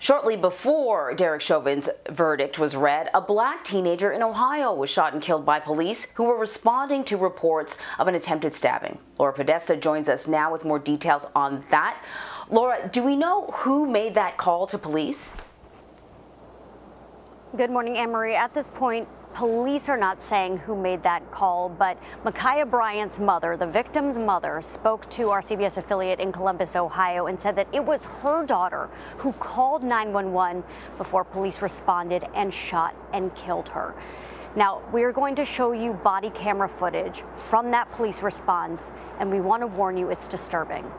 Shortly before Derek Chauvin's verdict was read, a black teenager in Ohio was shot and killed by police who were responding to reports of an attempted stabbing. Laura Podesta joins us now with more details on that. Laura, do we know who made that call to police? Good morning, Anne-Marie. At this point, police are not saying who made that call, but Makiyah Bryant's mother, the victim's mother, spoke to our CBS affiliate in Columbus, Ohio, and said that it was her daughter who called 911 before police responded and shot and killed her. Now, we are going to show you body camera footage from that police response, and we want to warn you it's disturbing.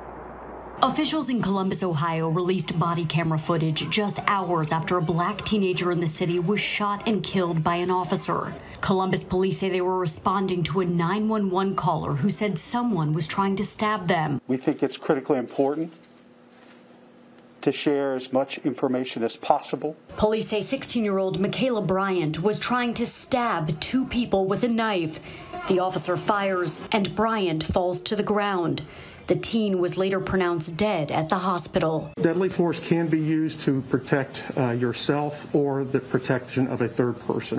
Officials in Columbus, Ohio released body camera footage just hours after a black teenager in the city was shot and killed by an officer. Columbus police say they were responding to a 911 caller who said someone was trying to stab them. We think it's critically important to share as much information as possible. Police say 16-year-old Makiyah Bryant was trying to stab two people with a knife. The officer fires and Bryant falls to the ground. The teen was later pronounced dead at the hospital. Deadly force can be used to protect yourself or the protection of a third person.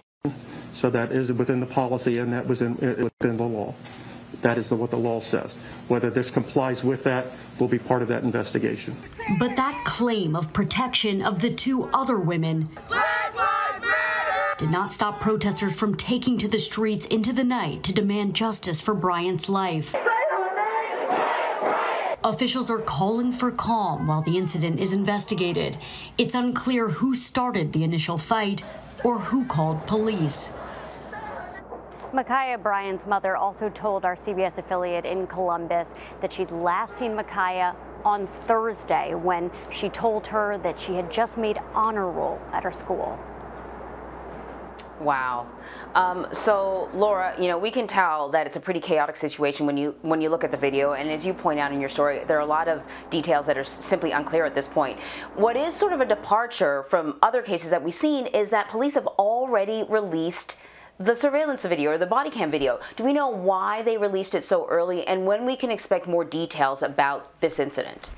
So that is within the policy, and that was within the law. That is what the law says. Whether this complies with that will be part of that investigation. But that claim of protection of the two other women did not stop protesters from taking to the streets into the night to demand justice for Bryant's life. Officials are calling for calm while the incident is investigated. It's unclear who started the initial fight or who called police. Makiyah Bryant's mother also told our CBS affiliate in Columbus that she'd last seen Makiyah on Thursday when she told her that she had just made honor roll at her school. Wow. So, Laura, we can tell that it's a pretty chaotic situation when you look at the video, and as you point out in your story, there are a lot of details that are simply unclear at this point. What is sort of a departure from other cases that we've seen is that police have already released the surveillance video or the body cam video. Do we know why they released it so early, and when we can expect more details about this incident?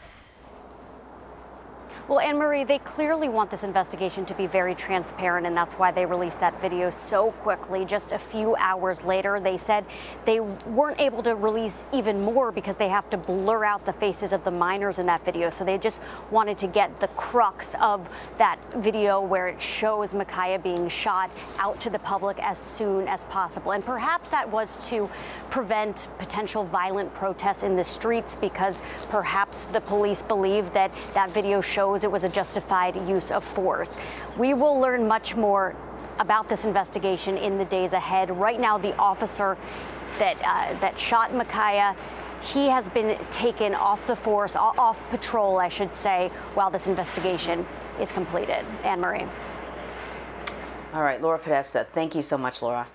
Well, Anne-Marie, they clearly want this investigation to be very transparent, and that's why they released that video so quickly. Just a few hours later, they said they weren't able to release even more because they have to blur out the faces of the minors in that video. So they just wanted to get the crux of that video where it shows Makiyah being shot out to the public as soon as possible. And perhaps that was to prevent potential violent protests in the streets, because perhaps the police believe that that video shows it was a justified use of force. We will learn much more about this investigation in the days ahead. Right now, the officer that shot Makiyah, he has been taken off the force, off patrol, I should say, while this investigation is completed. Anne-Marie. All right, Laura Podesta, thank you so much, Laura.